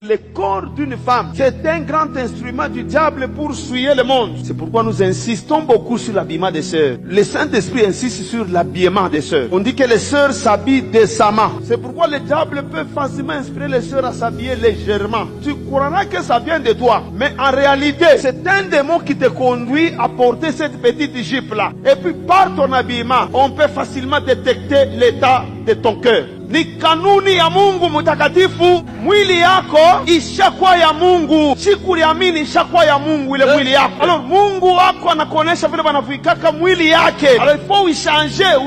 Le corps d'une femme, c'est un grand instrument du diable pour souiller le monde. C'est pourquoi nous insistons beaucoup sur l'habillement des sœurs. Le Saint-Esprit insiste sur l'habillement des sœurs. On dit que les sœurs s'habillent décemment. C'est pourquoi le diable peut facilement inspirer les sœurs à s'habiller légèrement. Tu croiras que ça vient de toi, mais en réalité, c'est un démon qui te conduit à porter cette petite jupe-là. Et puis par ton habillement, on peut facilement détecter l'état de ton cœur. Ni kanuni ya Mungu mtakatifu, mwili yako ishakuwa ya Mungu. Siku liamini ishakuwa ya Mungu ile mwili yako. Alors Mungu wako anakuonesha vile wanafuikaka mwili yake. Alors il faut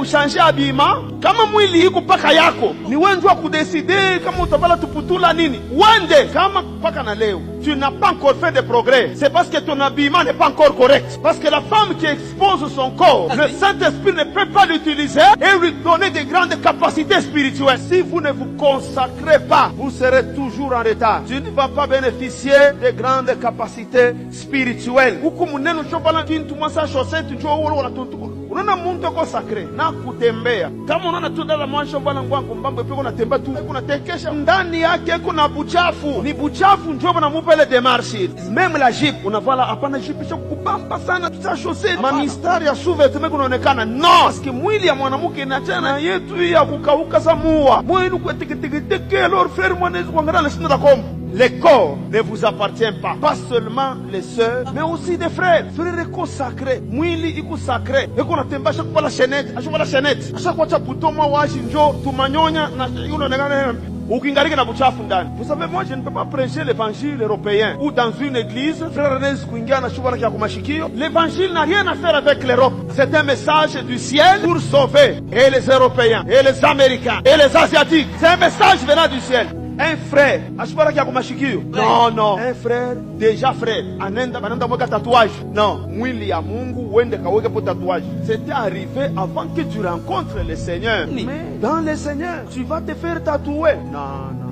uchanger habillement. Kama mwili iko paka yako, ni wewe ndio kudeside kama utavala tuputula nini. Wende kama paka na leo. Tu n'as pas encore fait de progrès. C'est parce que ton habillement n'est pas encore correct. Parce que la femme qui expose son corps, le Saint-Esprit ne peut pas l'utiliser et lui donner de grandes capacités spirituelles. Si vous ne vous consacrez pas, vous serez toujours en retard. Tu ne vas pas bénéficier de grandes capacités spirituelles. Unaona muntu consacré na kutembea kama unaona tu dala mwansho bana ngwangu mbambo peko natembea tu kunatekesha ndani yake kuna buchafu, ni buchafu ndio banamupa ile démarche. Même la jupe unavala hapana jupe sio kupamba sana tuta chaussée ma mistari ya sous-vêtement kunaonekana non, parce que mwili ya mwanamke inachana yetu ya kukauka samua mwili kweteketeke alors faire mwanezi kuangalia sina la kombo. Le corps ne vous appartient pas. Pas seulement les sœurs, mais aussi des frères. Frères consacrés. Mwili iko sacré. Eko natemba chaque fois la chaînette. À chaque fois la chaînette. À chaque fois tu butoma washi njo tumanyonya na yuno negana. Ukingariki na buchafu ndani. Vous savez, moi je ne peux pas prêcher l'évangile européen ou dans une église. Frère Ernest kuingia na shubara kia kumashikio. L'évangile n'a rien à faire avec l'Europe. C'est un message du ciel pour sauver et les Européens, et les Américains, et les Asiatiques. C'est un message venant du ciel. Un frère, non, un frère, déjà frère, anenda mweka tatouage. Non, mwili ya Mungu wende kaweke po tatouage. C'était arrivé avant que tu rencontres le Seigneur. Mais dans le Seigneur, tu vas te faire tatouer.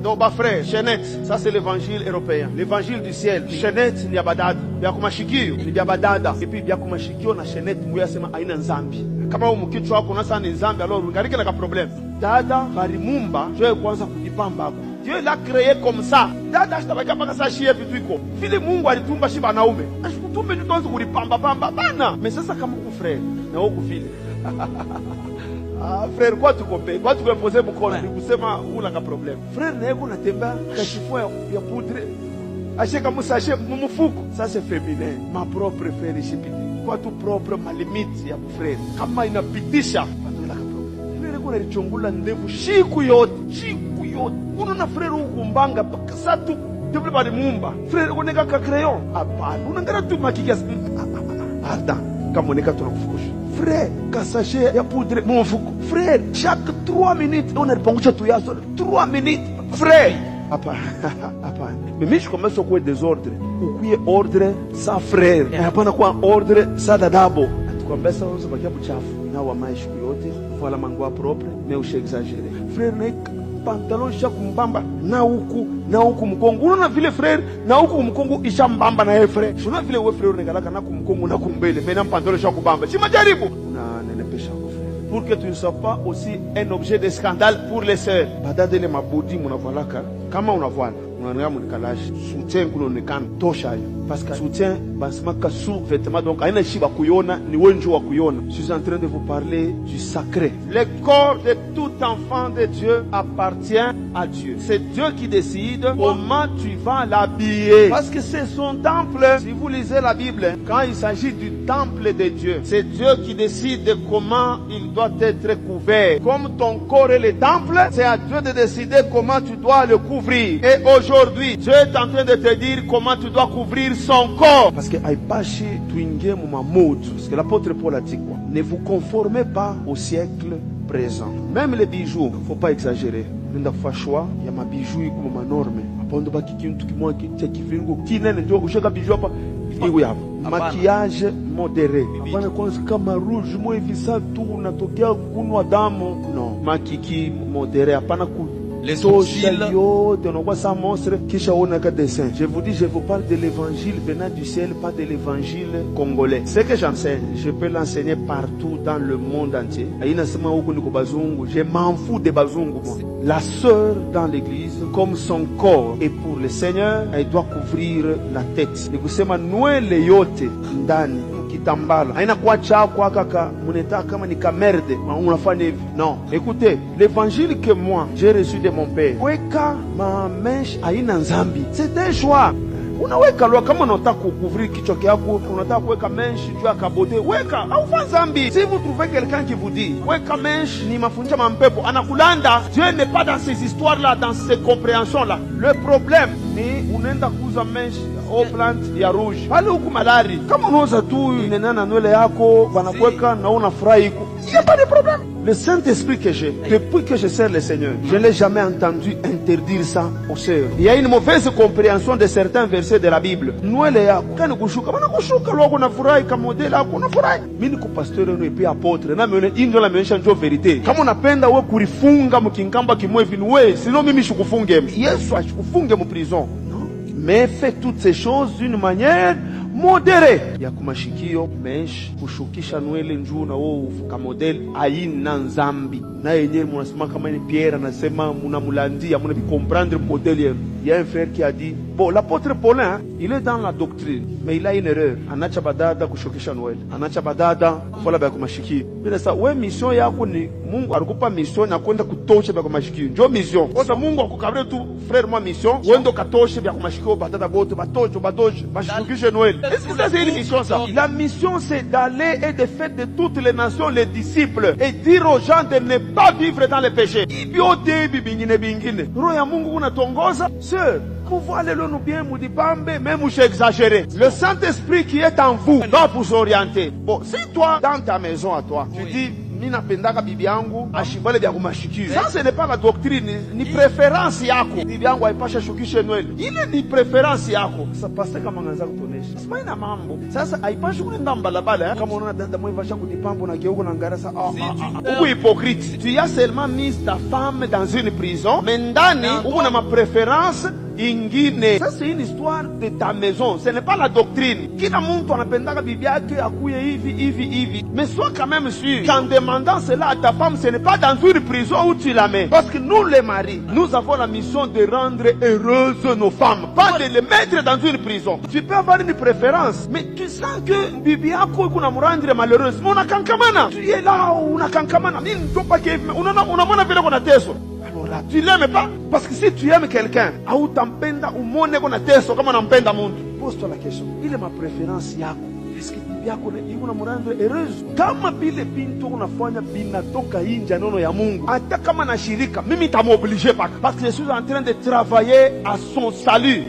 Non, bah frère, chaînette, ça c'est l'évangile européen. L'évangile du ciel. Chaînette ni abadada, bya kumashikio, ni abadada. Et puis bya kumashikio na chaînette muya sema aina nzambi. Kama umukichwa wako na sana nzambi, alors ungariki na ka problème. Dada barimumba, je kwanza kujipamba. Dieu l'a créé comme ça. Dada ashtabaka paka sa shie pituiko. Vile Mungu alitumba shi banaume. Ashikutumbe ni tonzi kulipamba pamba bana. Mais sasa kama ku frère na huko vile. Ah frère, quoi tu comptes? Quoi tu veux poser mkono ni kusema una ka problème. Frère na yeko natembea kashifu ya poudre. Asheka musashe mumufuko. Ça c'est féminin. Ma propre frère ishipiti. Kwa tu propre ma limite ya frère. Kama inapitisha patula ka problème. Frère kuna lichongula ndevu shiku yote. Unaona frère ukumbanga sa tu depuis bali mumba frère uneka ka crayon hapana unangara tu makikia hata kama uneka tu nakufusha frère ka sachet ya poudre mfuko frère chaque 3 minutes unalipangusha tu yaso 3 minutes frère hapana mais mimi je commence à quoi désordre ukuye ordre sa frère hapana kwa ordre sa dadabo tukwambia sasa usibakia buchafu na wa maisha yote voilà mangwa propre mais ushe exagérer frère nek pantalon chaque mbamba na huku mkongo unaona vile frère na huku mkongo isha mbamba na frère unaona vile wewe frère unagalaka na kumkongo na kumbele mais na pantalon chaque mbamba si majaribu na nenepesha kwa frère pour que tu ne sois pas aussi un objet de scandale pour les sœurs badade le mabodi munavalaka kama unavala unangaa munikalashi soutien kunaonekana tosha hiyo parce que soutien basema ka sous-vêtement donc aina shiba kuyona ni wenjo wa kuyona. Je suis en train de vous parler du sacré. Le corps de tout enfant de Dieu appartient à Dieu. C'est Dieu qui décide comment tu vas l'habiller parce que c'est son temple. Si vous lisez la Bible, quand il s'agit du temple de Dieu, c'est Dieu qui décide comment il doit être couvert. Comme ton corps est le temple, c'est à Dieu de décider comment tu dois le couvrir. Et aujourd'hui, Dieu est en train de te dire comment tu dois couvrir son corps. Parce que aipashi tuingie muma mode. Parce que l'apôtre Paul a dit quoi? Ne vous conformez pas au siècle présent. Même les bijoux, faut pas exagérer. Nenda fa choix ya mabijou iko ma norme. Apondo ba kikintu kimwa kivingo kinene ndio ushaka bijou hapa iwe hapa. Maquillage modéré. Hapana kwanza kama rouge mo hivi sasa tu unatokea kunwa damu. Non, makiki modéré hapana les sourcils. Je vous dis, je vous parle de l'évangile venant du ciel, pas de l'évangile congolais. Ce que j'enseigne, je peux l'enseigner partout dans le monde entier. Je m'en fous des bazungu. La sœur dans l'église, comme son corps est pour le Seigneur, elle doit couvrir la tête. Non, écoutez, l'évangile que moi j'ai reçu de mon père, c'est un choix. Unaweka lwa kama unataka couvrir kichwa chako, unataka kuweka menshi juu ya kabote, weka, haufa zambi. Si vous trouvez quelqu'un qui vous dit weka menshi ni mafundisho mampepo, anakulanda. Dieu n'est pas dans ces histoires là, dans ces compréhensions là. Le problème ni unaenda kuuza menshi au plante ya rouge pale huku malari. Kama unauza tu inena na nywele yako wanakuweka na unafurahi huko, il n'y a pas de problème. Le Saint-Esprit que j'ai, depuis que je sers le Seigneur, je n'ai jamais entendu interdire ça aux sœurs. Il y a une mauvaise compréhension de certains versets de la Bible. Nywele yako kani kushuka, bana kushuka loko na furahi kama modela yako na furahi. Mimi niko pasteur no epi apôtre na mimi ndio la meonyesha ndio verite. Kama unapenda wewe kurifunga mkinkamba kimwe hivi wewe, sino mimi sikufunge. Yesu ashikufunge mu prison. Non. Mais fais toutes ces choses d'une manière modéré ya kumashikio mesh kushukisha nywele njuu na wao ufuka model aina nzambi na yenyewe mnasema kama ni Pierre anasema mnamulandia mna comprendre modèle yenu. Il y a un frère qui a dit bon, l'apôtre Paulin il est dans la doctrine mais il a une erreur, anacha badada kushukisha nywele, anacha badada kufola ba kumashikio. Bila sasa wewe mission yako ni Mungu alikupa mission na kwenda kutosha ba kumashikio, ndio mission. Sasa Mungu akukabria tu frère moi mission wendo katosha ba kumashikio badada bote batojo bashukishe nywele. Est-ce que ça c'est une mission ça? La mission c'est d'aller et de faire de toutes les nations les disciples et dire aux gens de ne pas vivre dans le péché. Ibiote bibingine bingine. Roho ya Mungu unatongoza. Sœur, vous allez le nous bien moudipambe, même où exagéré. Le Saint-Esprit qui est en vous doit vous orienter. Bon, si toi, dans ta maison à toi, tu dis mina pendaka bibi yangu ashivale vya kumashikio. Ça ce n'est pas la doctrine, ni préférence yako. Bibi yangu haipasha shukishe nywele. Ile ni préférence yako. Sasa pastor kama anaanza kutonesha. Sima ina mambo. Sasa haipashi kuenda mbalabala kama unaona dada mwe vasha kudipambo na geuko na ngarasa. Uko hypocrite. Tu as seulement mis ta femme dans une prison, mais ndani uko na ma préférence ingine. Ça c'est une histoire de ta maison, ce n'est pas la doctrine. Kila mtu anapendaka bibi yake akuye hivi. Mais sois quand même sûr qu'en demandant cela à ta femme, ce n'est pas dans une prison où tu la mets. Parce que nous les maris, nous avons la mission de rendre heureuses nos femmes, pas de les mettre dans une prison. Tu peux avoir une préférence, mais tu sens que bibi yako kuna murandre malheureuse. Mais unakankamana. Tu es là, unakankamana. Mimi ndio pake unaona vile kuna teso. Alors tu l'aimes pas, parce que si tu aimes quelqu'un, au tampenda umone kona teso kama unampenda mtu. Pose-toi la question, ile ma préférence yako. Est-ce que bibi yako iko na murandre heureuse? Kama bile bintu unafanya binatoka nje nono ya Mungu, hata kama na shirika, mimi tamobliger parce que je suis en train de travailler à son salut.